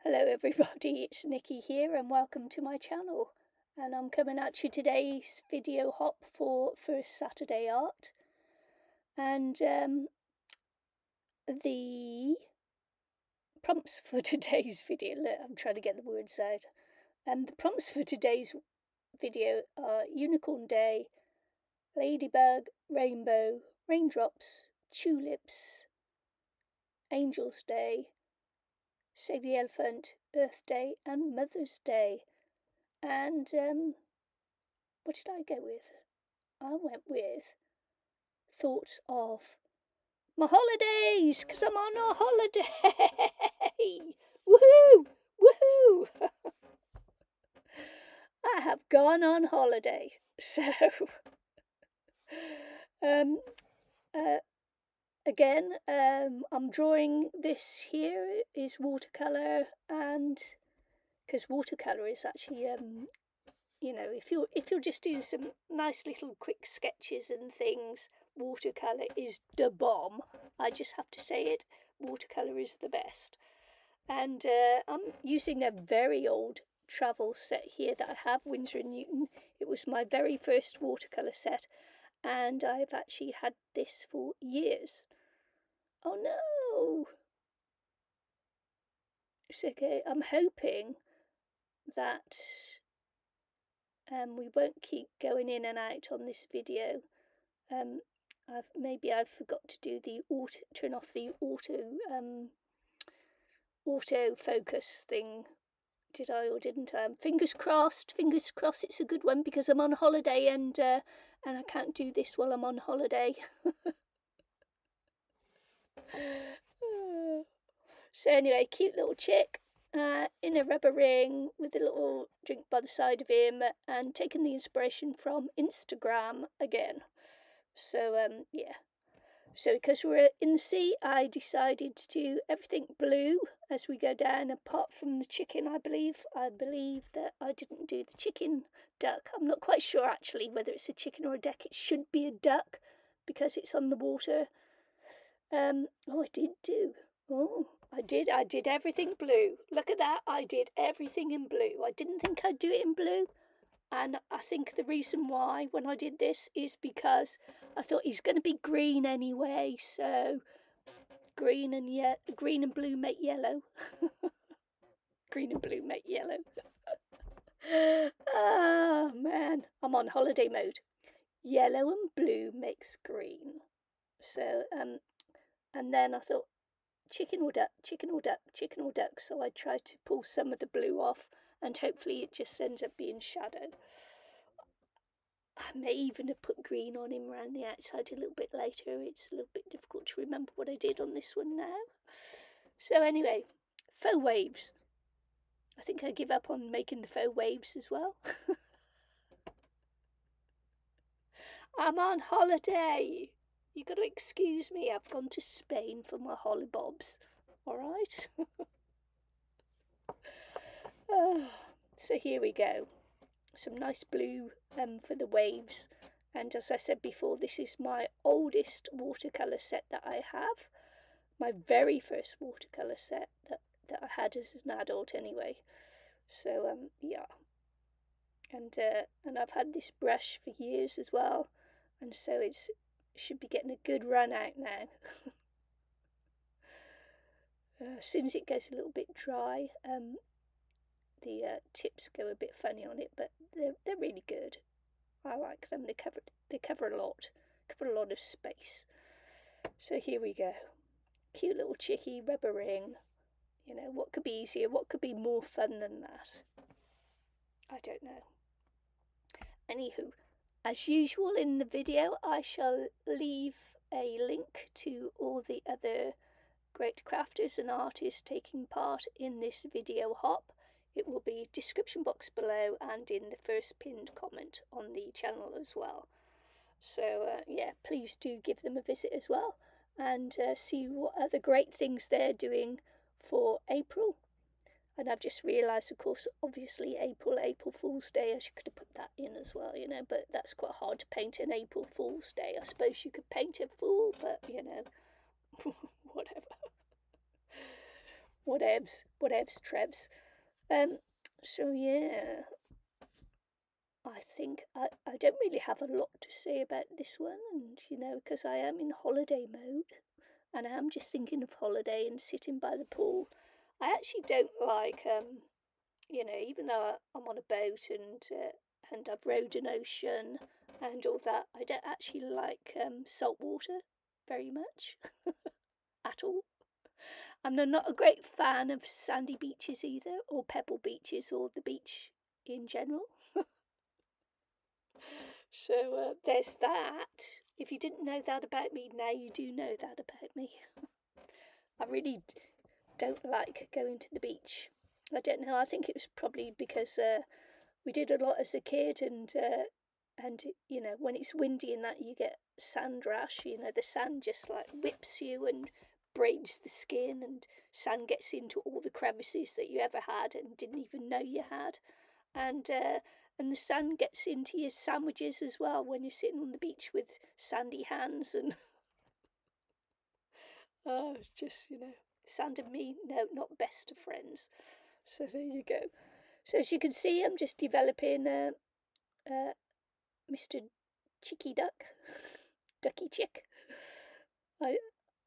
Hello everybody, it's Nikki here and welcome to my channel, and I'm coming at you today's video hop for First Saturday Art, and the prompts for today's video, look, I'm trying to get the words out, the prompts for today's video are Unicorn Day, Ladybug, Rainbow, Raindrops, Tulips, Angel's Day, Save the Elephant, Earth Day and Mother's Day. And what did I go with? I went with thoughts of my holidays, because I'm on a holiday. Woohoo! Woohoo! I have gone on holiday. So, again, I'm drawing this here is watercolour, and because watercolour is actually you know, if you're just doing some nice little quick sketches and things, watercolour is the bomb. I just have to say it. Watercolour is the best. And I'm using a very old travel set here that I have, Winsor & Newton. It was my very first watercolour set, and I've actually had this for years. Oh no! It's okay. I'm hoping that we won't keep going in and out on this video. I've forgot to do the turn off the auto focus thing. Did I or didn't I? Fingers crossed. Fingers crossed. It's a good one because I'm on holiday and I can't do this while I'm on holiday. So anyway, cute little chick. In a rubber ring with a little drink by the side of him, and taking the inspiration from Instagram again. So yeah, so because we're in the sea, I decided to do everything blue as we go down, apart from the chicken. I believe that I didn't do the chicken duck. I'm not quite sure actually whether it's a chicken or a duck. It should be a duck because it's on the water. Oh, I did do. Oh, I did everything blue. Look at that. I did everything in blue. I didn't think I'd do it in blue. And I think the reason why when I did this is because I thought he's going to be green anyway. So green and blue make yellow. Green and blue make yellow. Oh man, I'm on holiday mode. Yellow and blue makes green. So and then I thought, chicken or duck, chicken or duck, chicken or duck. So I tried to pull some of the blue off, and hopefully it just ends up being shadow. I may even have put green on him around the outside a little bit later. It's a little bit difficult to remember what I did on this one now. So anyway, faux waves. I think I give up on making the faux waves as well. I'm on holiday. You got to excuse me. I've gone to Spain for my hollybobs. All right. So here we go. Some nice blue for the waves. And as I said before, this is my oldest watercolour set that I have. My very first watercolour set that I had as an adult anyway. So yeah. And I've had this brush for years as well. And so it should be getting a good run out now. As soon as it goes a little bit dry, the tips go a bit funny on it, but they're really good. I like them. They cover a lot of space. So here we go. Cute little chickie, rubber ring. You know, what could be easier? What could be more fun than that? I don't know. Anywho, as usual in the video, I shall leave a link to all the other great crafters and artists taking part in this video hop. It will be description box below and in the first pinned comment on the channel as well. So yeah, please do give them a visit as well, and see what other great things they're doing for April. And I've just realised, of course, obviously April Fool's Day, I could have put that in as well, you know, but that's quite hard to paint an April Fool's Day. I suppose you could paint a fool, but, you know, whatever. whatevs, Trevs. So yeah, I think I don't really have a lot to say about this one, and because I am in holiday mode, and I am just thinking of holiday and sitting by the pool. I actually don't like, even though I'm on a boat and I've rowed an ocean and all that, I don't actually like salt water very much at all. I'm not a great fan of sandy beaches either, or pebble beaches, or the beach in general. So there's that. If you didn't know that about me, now you do know that about me. I really don't like going to the beach. I don't know. I think it was probably because we did a lot as a kid, and when it's windy and that, you get sand rash. The sand just like whips you and braids the skin, and sand gets into all the crevices that you ever had and didn't even know you had, and the sand gets into your sandwiches as well when you're sitting on the beach with sandy hands and oh, it's just sand and me, no, not best of friends. So there you go. So as you can see, I'm just developing Mr. Chicky Duck, Ducky Chick.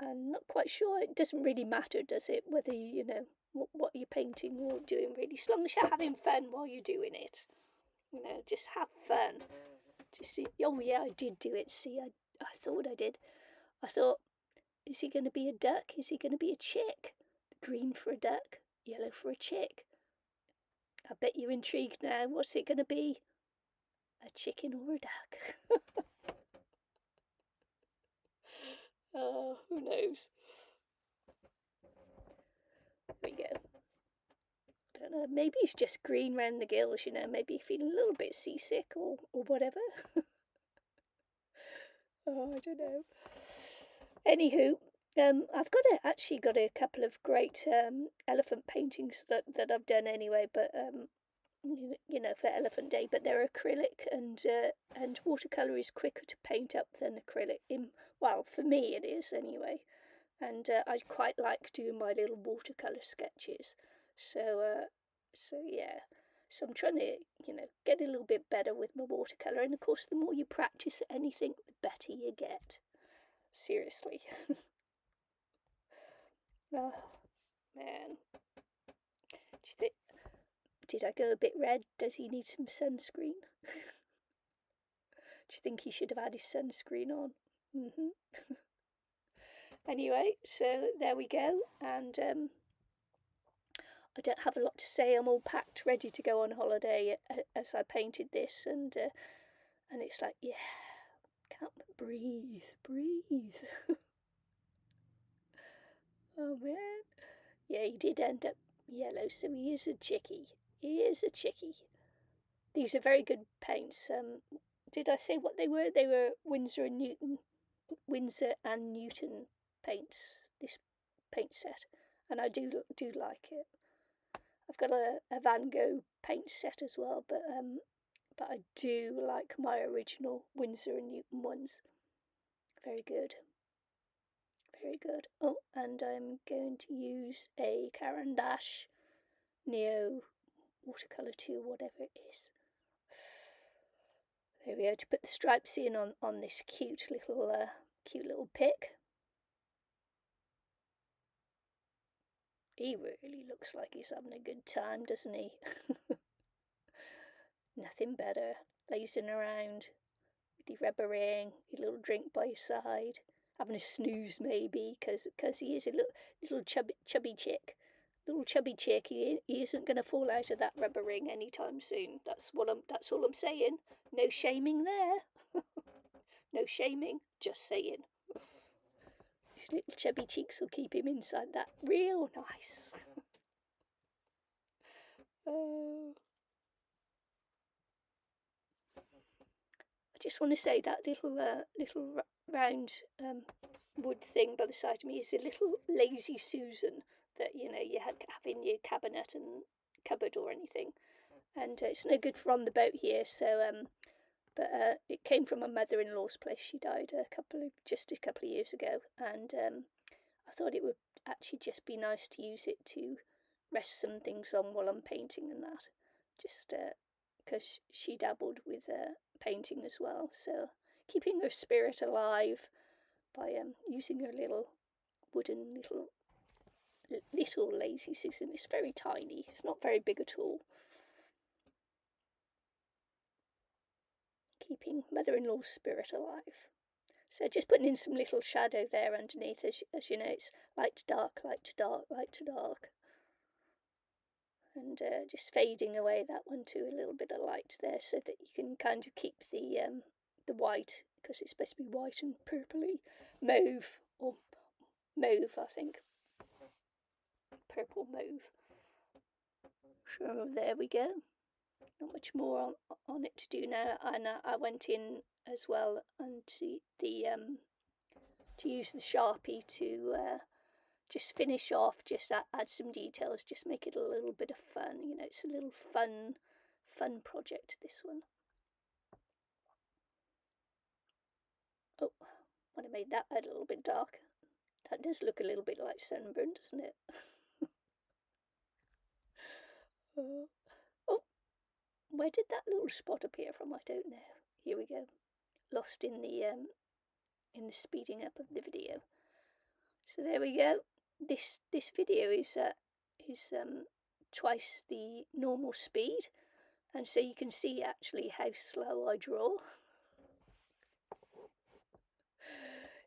I'm not quite sure. It doesn't really matter, does it? Whether what you're painting or doing, really, as long as you're having fun while you're doing it. Just have fun. Just oh yeah, I did do it. See, I thought I did. I thought, is he going to be a duck? Is he going to be a chick? Green for a duck, yellow for a chick. I bet you're intrigued now. What's it going to be? A chicken or a duck? Oh, who knows? There we go. I don't know. Maybe he's just green round the gills. Maybe feeling a little bit seasick or whatever. Oh, I don't know. Anywho, I've actually got a couple of great elephant paintings that I've done anyway, but for Elephant Day. But they're acrylic, and watercolour is quicker to paint up than acrylic. Well, for me it is anyway, and I quite like doing my little watercolour sketches. So yeah. So I'm trying to, get a little bit better with my watercolour, and of course, the more you practice anything, the better you get. Seriously. Oh man. Did I go a bit red? Does he need some sunscreen? Do you think he should have had his sunscreen on? Anyway, so there we go, and I don't have a lot to say. I'm all packed, ready to go on holiday as I painted this, and it's like, yeah, can't breathe. Oh man, yeah, he did end up yellow, so he is a chickie. He is a chickie. These are very good paints. Did I say what they were? They were Winsor and Newton paints. This paint set, and I do like it. I've got a Van Gogh paint set as well, but I do like my original Winsor and Newton ones. Very good. Very good. Oh, and I'm going to use a Caran d'Ache Neo Watercolour 2, whatever it is. There we go, to put the stripes in on this cute little pic. He really looks like he's having a good time, doesn't he? Nothing better. Lazing around with your rubber ring, your little drink by your side, having a snooze maybe, because he is a little chubby chick. Little chubby chick. He isn't going to fall out of that rubber ring anytime soon. That's all I'm saying. No shaming there. No shaming. Just saying. His little chubby cheeks will keep him inside that real nice. Oh. I just want to say that little round wood thing by the side of me is a little lazy Susan that you have in your cabinet and cupboard or anything, and it's no good for on the boat here. So but it came from my mother-in-law's place. She died just a couple of years ago, and I thought it would actually just be nice to use it to rest some things on while I'm painting and that. Just because she dabbled with painting as well, so keeping her spirit alive by using her little wooden little lazy Susan. It's very tiny, it's not very big at all. Keeping mother-in-law's spirit alive. So just putting in some little shadow there underneath, as you know, it's light to dark, light to dark, light to dark. And just fading away that one to a little bit of light there, so that you can kind of keep the white, because it's supposed to be white and purpley, mauve, or mauve, I think. Purple mauve. So there we go. Not much more on it to do now, and I went in as well and to use the Sharpie to just finish off, just add some details, just make it a little bit of fun. You know, it's a little fun project, this one. Oh, when I made that a little bit dark, that does look a little bit like sunburn, doesn't it? Oh, where did that little spot appear from? I don't know. Here we go. Lost in the speeding up of the video. So there we go. This video is twice the normal speed, and so you can see actually how slow I draw.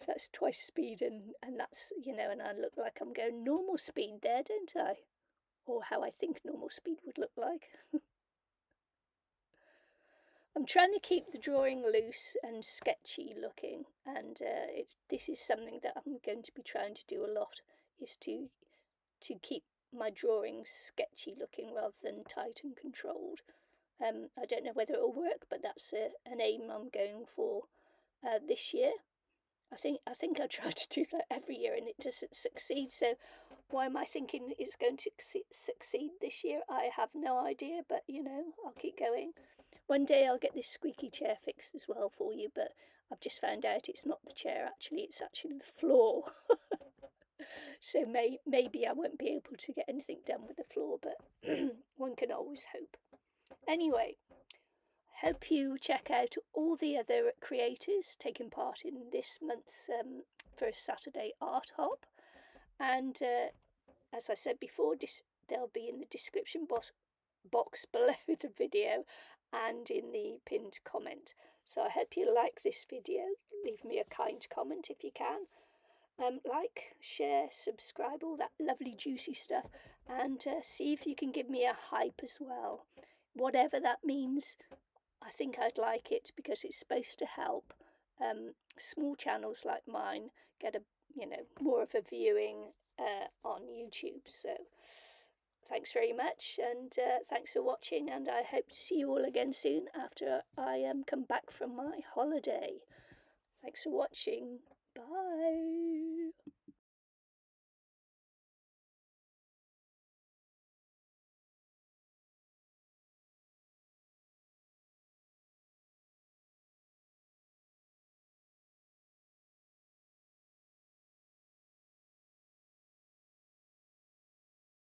If that's twice speed, and that's, you know, and I look like I'm going normal speed there, don't I? Or how I think normal speed would look like. I'm trying to keep the drawing loose and sketchy looking, and this is something that I'm going to be trying to do a lot, is to keep my drawings sketchy looking rather than tight and controlled. I don't know whether it'll work, but that's an aim I'm going for this year. I think I try to do that every year and it doesn't succeed, so why am I thinking it's going to succeed this year? I have no idea, but you know, I'll keep going. One day I'll get this squeaky chair fixed as well for you, but I've just found out it's not the chair actually, it's actually the floor. So maybe I won't be able to get anything done with the floor, but one can always hope. Anyway, hope you check out all the other creators taking part in this month's First Saturday Art Hop. And as I said before, they'll be in the description box below the video and in the pinned comment. So I hope you like this video. Leave me a kind comment if you can. Like, share, subscribe, all that lovely juicy stuff, and see if you can give me a hype as well. Whatever that means, I think I'd like it, because it's supposed to help small channels like mine get more of a viewing on YouTube. So thanks very much, and thanks for watching, and I hope to see you all again soon after I come back from my holiday. Thanks for watching. Bye.